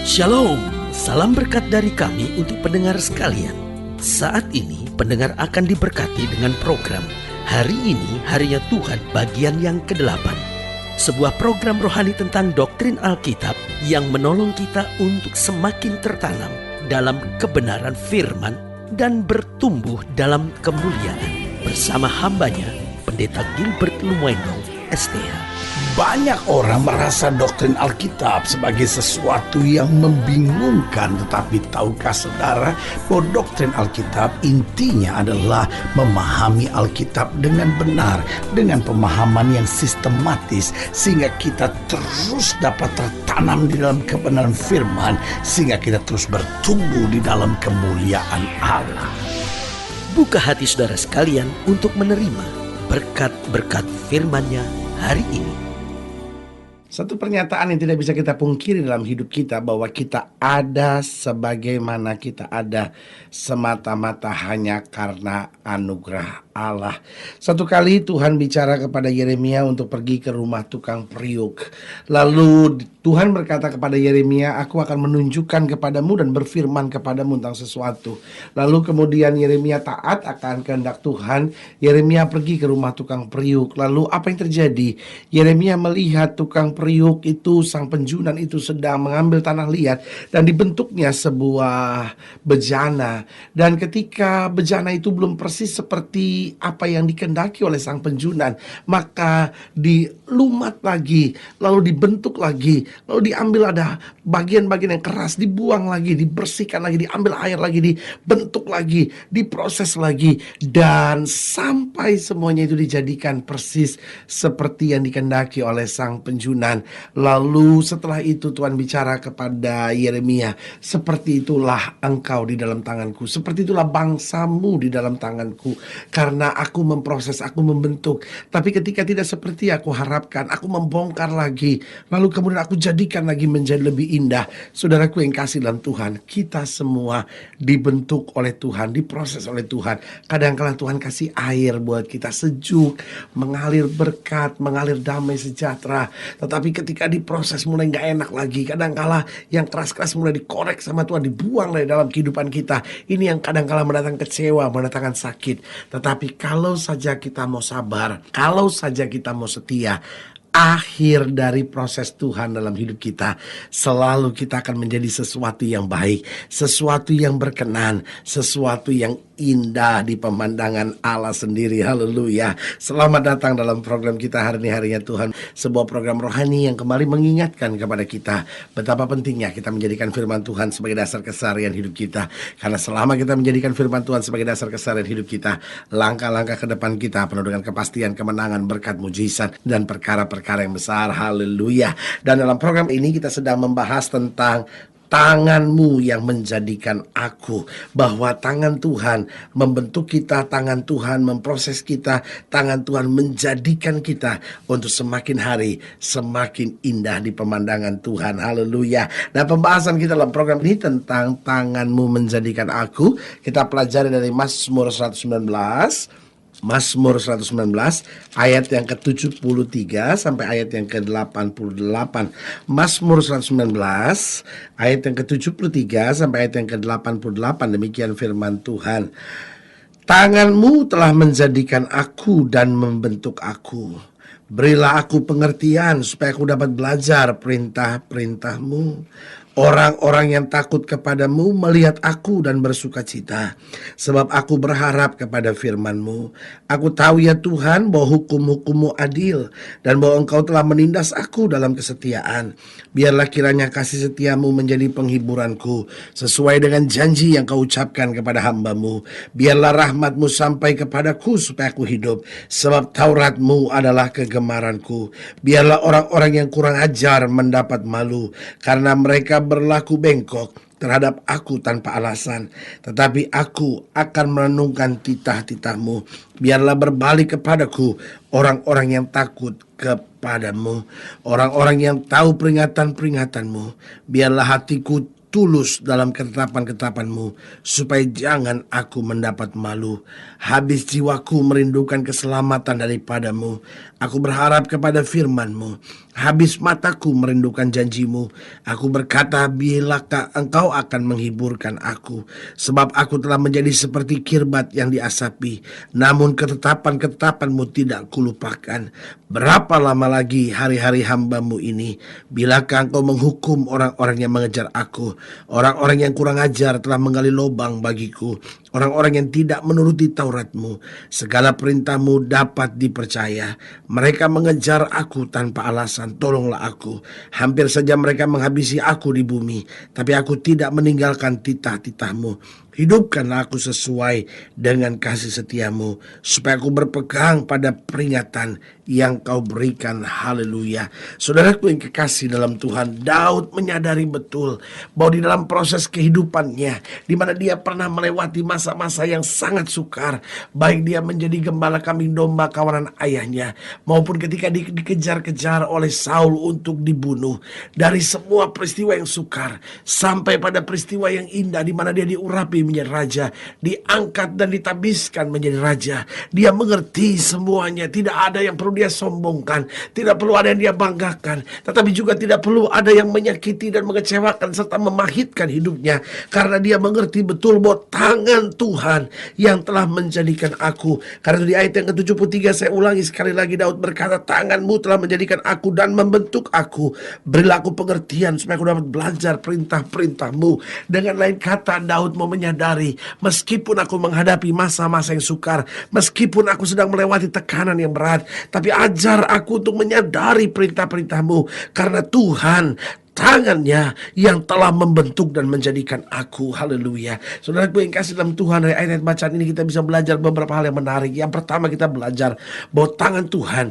Shalom, salam berkat dari kami untuk pendengar sekalian. Saat ini pendengar akan diberkati dengan program Hari Ini Harinya Tuhan bagian yang ke-8. Sebuah program rohani tentang doktrin Alkitab yang menolong kita untuk semakin tertanam dalam kebenaran firman dan bertumbuh dalam kemuliaan. Bersama hambanya, Pendeta Gilbert Lumwendo, STH. Banyak orang merasa doktrin Alkitab sebagai sesuatu yang membingungkan. Tetapi tahukah saudara bahwa doktrin Alkitab intinya adalah memahami Alkitab dengan benar, dengan pemahaman yang sistematis, sehingga kita terus dapat tertanam di dalam kebenaran firman, sehingga kita terus bertumbuh di dalam kemuliaan Allah. Buka hati saudara sekalian untuk menerima berkat-berkat firman-Nya hari ini. Satu pernyataan yang tidak bisa kita pungkiri dalam hidup kita, bahwa kita ada sebagaimana kita ada semata-mata hanya karena anugerah Allah. Satu kali Tuhan bicara kepada Yeremia untuk pergi ke rumah tukang periuk. Lalu Tuhan berkata kepada Yeremia, "Aku akan menunjukkan kepadamu dan berfirman kepadamu tentang sesuatu." Lalu kemudian Yeremia taat akan kehendak Tuhan. Yeremia pergi ke rumah tukang periuk. Lalu apa yang terjadi? Yeremia melihat tukang periuk itu, sang penjunan itu sedang mengambil tanah liat dan dibentuknya sebuah bejana. Dan ketika bejana itu belum persis seperti apa yang dikehendaki oleh sang penjunan, maka dilumat lagi, lalu dibentuk lagi, lalu diambil ada bagian-bagian yang keras, dibuang lagi, dibersihkan lagi, diambil air lagi, dibentuk lagi, diproses lagi, dan sampai semuanya itu dijadikan persis seperti yang dikehendaki oleh sang penjunan. Lalu setelah itu Tuhan bicara kepada Yeremia, "Seperti itulah engkau di dalam tanganku, seperti itulah bangsamu di dalam tanganku, karena aku memproses, aku membentuk. Tapi ketika tidak seperti aku harapkan, aku membongkar lagi, lalu kemudian aku jadikan lagi menjadi lebih indah." Saudaraku yang kasih dalam Tuhan, kita semua dibentuk oleh Tuhan, diproses oleh Tuhan. Kadang-kala Tuhan kasih air buat kita sejuk, mengalir berkat, mengalir damai sejahtera. Tetapi ketika diproses mulai gak enak lagi, kadang-kala yang keras-keras mulai dikorek sama Tuhan, dibuang dari dalam kehidupan kita. Ini yang kadang-kala mendatangkan kecewa, mendatangkan sakit. Tetapi kalau saja kita mau sabar, kalau saja kita mau setia, akhir dari proses Tuhan dalam hidup kita, selalu kita akan menjadi sesuatu yang baik, sesuatu yang berkenan, sesuatu yang indah di pemandangan Allah sendiri. Haleluya. Selamat datang dalam program kita Hari Ini Harinya Tuhan, sebuah program rohani yang kembali mengingatkan kepada kita betapa pentingnya kita menjadikan firman Tuhan sebagai dasar keseharian hidup kita. Karena selama kita menjadikan firman Tuhan sebagai dasar keseharian hidup kita, langkah-langkah ke depan kita penuh dengan kepastian, kemenangan, berkat, mujizat, dan perkara-perkara yang besar. Haleluya. Dan dalam program ini kita sedang membahas tentang tanganmu yang menjadikan aku, bahwa tangan Tuhan membentuk kita, tangan Tuhan memproses kita, tangan Tuhan menjadikan kita untuk semakin hari semakin indah di pemandangan Tuhan. Haleluya. Nah, pembahasan kita dalam program ini tentang tanganmu menjadikan aku, kita pelajari dari Mazmur 119 ayat yang ke-73 sampai ayat yang ke-88. Mazmur 119 ayat yang ke-73 sampai ayat yang ke-88. Demikian firman Tuhan. "Tanganmu telah menjadikan aku dan membentuk aku. Berilah aku pengertian supaya aku dapat belajar perintah-perintahmu. Orang-orang yang takut kepadamu melihat aku dan bersuka cita, sebab aku berharap kepada firman-Mu. Aku tahu ya Tuhan bahwa hukum-hukum-Mu adil, dan bahwa Engkau telah menindas aku dalam kesetiaan. Biarlah kiranya kasih setiamu menjadi penghiburanku, sesuai dengan janji yang Kau ucapkan kepada hamba-Mu. Biarlah rahmat-Mu sampai kepadaku supaya aku hidup, sebab Taurat-Mu adalah kegemaranku. Biarlah orang-orang yang kurang ajar mendapat malu, karena mereka berlaku bengkok terhadap aku tanpa alasan. Tetapi aku akan merenungkan titah-titah-Mu. Biarlah berbalik kepadaku orang-orang yang takut kepadamu, orang-orang yang tahu peringatan-peringatan-Mu. Biarlah hatiku tulus dalam ketetapan-ketetapan-Mu, supaya jangan aku mendapat malu. Habis jiwaku merindukan keselamatan daripada-Mu. Aku berharap kepada firman-Mu. Habis mataku merindukan janji-Mu. Aku berkata, bilakah Engkau akan menghiburkan aku? Sebab aku telah menjadi seperti kirbat yang diasapi. Namun ketetapan-ketetapan-Mu tidak kulupakan. Berapa lama lagi hari-hari hamba-Mu ini? Bilakah Engkau menghukum orang-orang yang mengejar aku? Orang-orang yang kurang ajar telah menggali lubang bagiku. Orang-orang yang tidak menuruti Taurat-Mu. Segala perintah-Mu dapat dipercaya. Mereka mengejar aku tanpa alasan. Tolonglah aku. Hampir saja mereka menghabisi aku di bumi, tapi aku tidak meninggalkan titah-titah-Mu. Hidupkanlah aku sesuai dengan kasih setia-Mu, supaya aku berpegang pada peringatan yang Kau berikan. Haleluya. Saudaraku yang kekasih dalam Tuhan, Daud menyadari betul bahwa di dalam proses kehidupannya, di mana dia pernah melewati masa-masa yang sangat sukar, baik dia menjadi gembala kambing domba kawanan ayahnya, maupun ketika dikejar-kejar oleh Saul untuk dibunuh. Dari semua peristiwa yang sukar sampai pada peristiwa yang indah di mana dia diurapi menjadi raja, diangkat dan ditabiskan menjadi raja. Dia mengerti semuanya, tidak ada yang perlu dia sombongkan, tidak perlu ada yang dia banggakan, tetapi juga tidak perlu ada yang menyakiti dan mengecewakan serta memahitkan hidupnya, karena dia mengerti betul bahwa tangan Tuhan yang telah menjadikan aku. Karena itu di ayat yang ke-73 saya ulangi sekali lagi, Daud berkata, tangan-Mu telah menjadikan aku dan membentuk aku. Berilah aku pengertian supaya aku dapat belajar perintah-perintah-Mu. Dengan lain kata, Daud mau menyadari, meskipun aku menghadapi masa-masa yang sukar, meskipun aku sedang melewati tekanan yang berat, tapi ajar aku untuk menyadari perintah-perintah-Mu, karena Tuhan tangannya yang telah membentuk dan menjadikan aku. Haleluya. Saudaraku yang kasih dalam Tuhan, dari ayat bacaan ini kita bisa belajar beberapa hal yang menarik. Yang pertama, kita belajar bahwa tangan Tuhan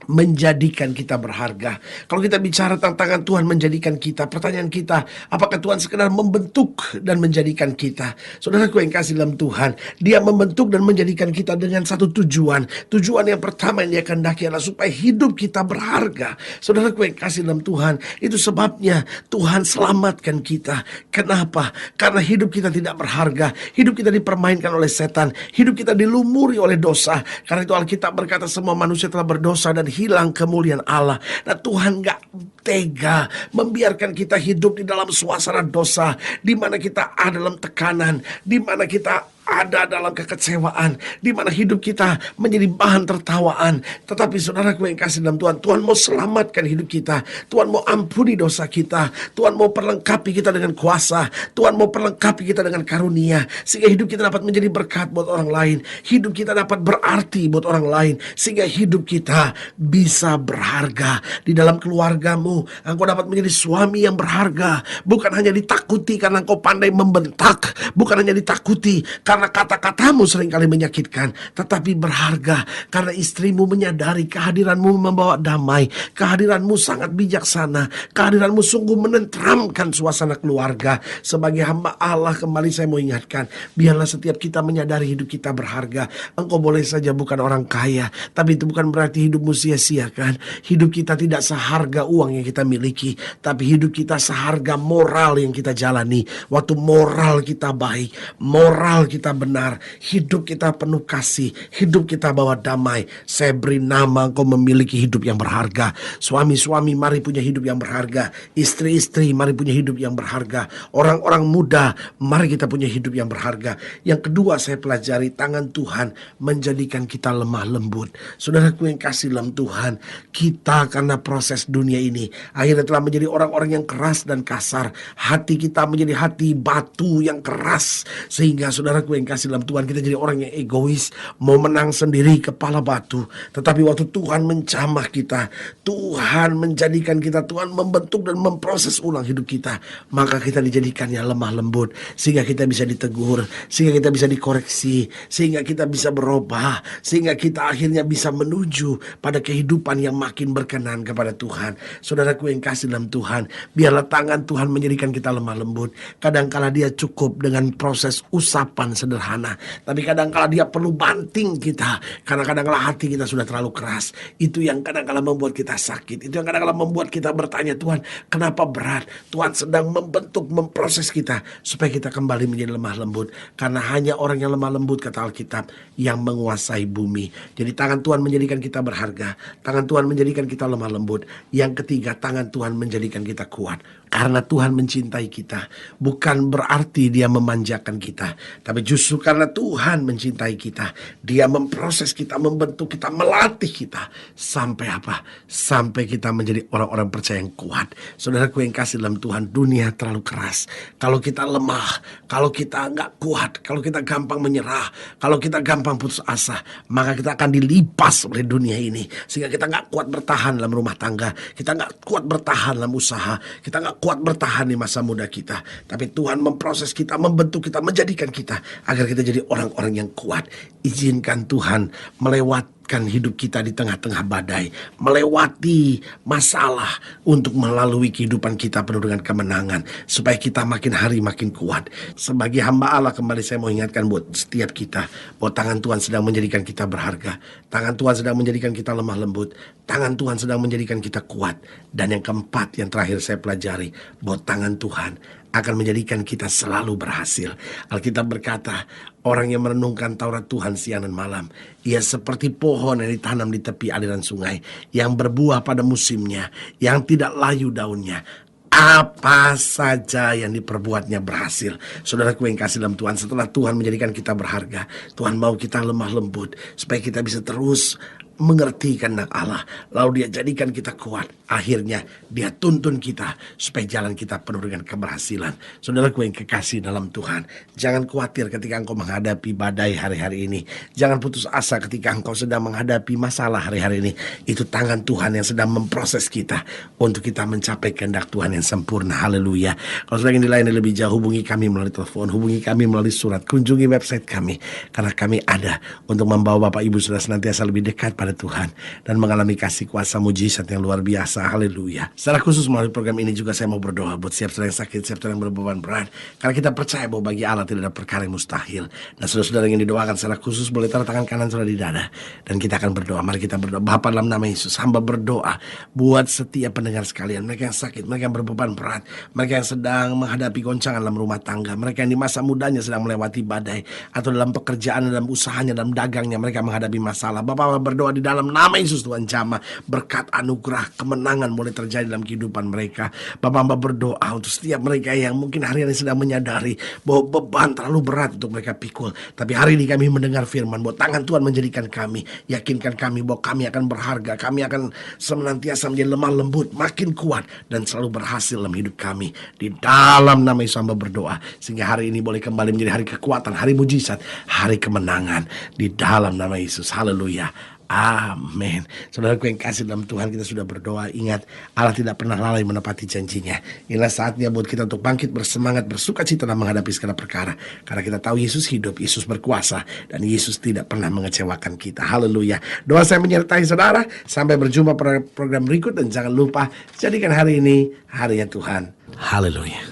menjadikan kita berharga. Kalau kita bicara tentang tangan Tuhan menjadikan kita, pertanyaan kita, apakah Tuhan sekedar membentuk dan menjadikan kita? Saudaraku yang kasih dalam Tuhan, Dia membentuk dan menjadikan kita dengan satu tujuan. Tujuan yang pertama yang Dia kehendaki adalah supaya hidup kita berharga. Saudaraku yang kasih dalam Tuhan, itu sebabnya Tuhan selamatkan kita. Kenapa? Karena hidup kita tidak berharga. Hidup kita dipermainkan oleh setan. Hidup kita dilumuri oleh dosa. Karena itu Alkitab berkata semua manusia telah berdosa dan hilang kemuliaan Allah. Nah, Tuhan gak tega membiarkan kita hidup di dalam suasana dosa, di mana kita ada dalam tekanan, di mana kita ada dalam kekecewaan, di mana hidup kita menjadi bahan tertawaan. Tetapi saudaraku yang kasih dalam Tuhan, Tuhan mau selamatkan hidup kita. Tuhan mau ampuni dosa kita. Tuhan mau perlengkapi kita dengan kuasa. Tuhan mau perlengkapi kita dengan karunia, sehingga hidup kita dapat menjadi berkat buat orang lain. Hidup kita dapat berarti buat orang lain, sehingga hidup kita bisa berharga. Di dalam keluargamu, engkau dapat menjadi suami yang berharga. Bukan hanya ditakuti karena engkau pandai membentak, bukan hanya ditakuti karena kata-katamu seringkali menyakitkan, tetapi berharga karena istrimu menyadari kehadiranmu membawa damai, kehadiranmu sangat bijaksana, kehadiranmu sungguh menenteramkan suasana keluarga. Sebagai hamba Allah, kembali saya mau ingatkan, biarlah setiap kita menyadari hidup kita berharga. Engkau boleh saja bukan orang kaya, tapi itu bukan berarti hidupmu sia-sia kan. Hidup kita tidak seharga uang yang kita miliki, tapi hidup kita seharga moral yang kita jalani. Waktu moral kita baik, moral kita benar, hidup kita penuh kasih, hidup kita bawa damai. Saya beri nama engkau memiliki hidup yang berharga. Suami-suami, mari punya hidup yang berharga. Istri-istri, mari punya hidup yang berharga. Orang-orang muda, mari kita punya hidup yang berharga. Yang kedua, saya pelajari tangan Tuhan menjadikan kita lemah lembut. Saudaraku yang kasih dalam Tuhan, kita karena proses dunia ini akhirnya telah menjadi orang-orang yang keras dan kasar. Hati kita menjadi hati batu yang keras, sehingga saudaraku yang kasih dalam Tuhan, kita jadi orang yang egois, mau menang sendiri, kepala batu. Tetapi waktu Tuhan menjamah kita, Tuhan menjadikan kita, Tuhan membentuk dan memproses ulang hidup kita, maka kita dijadikannya lemah lembut, sehingga kita bisa ditegur, sehingga kita bisa dikoreksi, sehingga kita bisa berubah, sehingga kita akhirnya bisa menuju pada kehidupan yang makin berkenan kepada Tuhan. Saudaraku yang kasih dalam Tuhan, biarlah tangan Tuhan menjadikan kita lemah lembut. Kadangkala Dia cukup dengan proses usapan sederhana. Tapi kadang-kala dia perlu banting kita, karena kadang-kala hati kita sudah terlalu keras. Itu yang kadang-kala membuat kita sakit. Itu yang kadang-kala membuat kita bertanya, Tuhan, kenapa berat? Tuhan sedang membentuk, memproses kita supaya kita kembali menjadi lemah lembut. Karena hanya orang yang lemah lembut, kata Alkitab, yang menguasai bumi. Jadi tangan Tuhan menjadikan kita berharga. Tangan Tuhan menjadikan kita lemah lembut. Yang ketiga, tangan Tuhan menjadikan kita kuat. Karena Tuhan mencintai kita. Bukan berarti dia memanjakan kita, tapi justru karena Tuhan mencintai kita, dia memproses kita, membentuk kita, melatih kita. Sampai apa? Sampai kita menjadi orang-orang percaya yang kuat. Saudaraku yang kasih dalam Tuhan, dunia terlalu keras. Kalau kita lemah, kalau kita nggak kuat, kalau kita gampang menyerah, kalau kita gampang putus asa, maka kita akan dilipas oleh dunia ini. Sehingga kita nggak kuat bertahan dalam rumah tangga, kita nggak kuat bertahan dalam usaha, kita nggak kuat bertahan di masa muda kita. Tapi Tuhan memproses kita, membentuk kita, menjadikan kita agar kita jadi orang-orang yang kuat. Izinkan Tuhan melewatkan hidup kita di tengah-tengah badai, melewati masalah untuk melalui kehidupan kita penuh dengan kemenangan, supaya kita makin hari makin kuat. Sebagai hamba Allah, kembali saya mau ingatkan buat setiap kita bahwa tangan Tuhan sedang menjadikan kita berharga. Tangan Tuhan sedang menjadikan kita lemah lembut. Tangan Tuhan sedang menjadikan kita kuat. Dan yang keempat, yang terakhir saya pelajari, bahwa tangan Tuhan akan menjadikan kita selalu berhasil. Alkitab berkata, orang yang merenungkan Taurat Tuhan siang dan malam, ia seperti pohon yang ditanam di tepi aliran sungai, yang berbuah pada musimnya, yang tidak layu daunnya. Apa saja yang diperbuatnya berhasil. Saudaraku yang kasih dalam Tuhan, setelah Tuhan menjadikan kita berharga, Tuhan mau kita lemah lembut, supaya kita bisa terus mengerti kehendak Allah. Lalu dia jadikan kita kuat. Akhirnya dia tuntun kita supaya jalan kita penuh dengan keberhasilan. Saudaraku yang kekasih dalam Tuhan, jangan khawatir ketika engkau menghadapi badai hari-hari ini. Jangan putus asa ketika engkau sedang menghadapi masalah hari-hari ini. Itu tangan Tuhan yang sedang memproses kita untuk kita mencapai kehendak Tuhan yang sempurna. Haleluya. Kalau sudah ingin dilayani lebih jauh, hubungi kami melalui telepon, hubungi kami melalui surat, kunjungi website kami, karena kami ada untuk membawa Bapak Ibu sudah senantiasa lebih dekat pada Tuhan dan mengalami kasih kuasa mujizat yang luar biasa. Haleluya. Secara khusus melalui program ini juga saya mau berdoa buat siap saudara yang sakit, siap saudara yang berbeban berat, karena kita percaya bahwa bagi Allah tidak ada perkara yang mustahil. Dan saudara-saudara yang ingin didoakan secara khusus boleh taruh tangan kanan saudara di dada, dan kita akan berdoa. Mari kita berdoa. Bapa, dalam nama Yesus, hamba berdoa buat setiap pendengar sekalian, mereka yang sakit, mereka yang berbeban berat, mereka yang sedang menghadapi goncangan dalam rumah tangga, mereka yang di masa mudanya sedang melewati badai, atau dalam pekerjaan, dalam usahanya, dalam dagangnya mereka menghadapi masalah. Bapa berdoa di dalam nama Yesus, Tuhan jamah berkat, anugerah, kemenangan boleh terjadi dalam kehidupan mereka. Bapak hamba berdoa untuk setiap mereka yang mungkin hari ini sedang menyadari bahwa beban terlalu berat untuk mereka pikul, tapi hari ini kami mendengar firman bahwa tangan Tuhan menjadikan kami, yakinkan kami bahwa kami akan berharga, kami akan senantiasa menjadi lemah lembut, makin kuat dan selalu berhasil dalam hidup kami. Di dalam nama Yesus hamba berdoa, sehingga hari ini boleh kembali menjadi hari kekuatan, hari mujizat, hari kemenangan di dalam nama Yesus. Haleluya. Amin. Saudaraku yang kasih dalam Tuhan, kita sudah berdoa. Ingat, Allah tidak pernah lalai menepati janjinya. Inilah saatnya buat kita untuk bangkit, bersemangat, bersuka cita dalam menghadapi segala perkara. Karena kita tahu Yesus hidup, Yesus berkuasa, dan Yesus tidak pernah mengecewakan kita. Haleluya. Doa saya menyertai saudara. Sampai berjumpa pada program berikut. Dan jangan lupa, jadikan hari ini harinya Tuhan. Haleluya.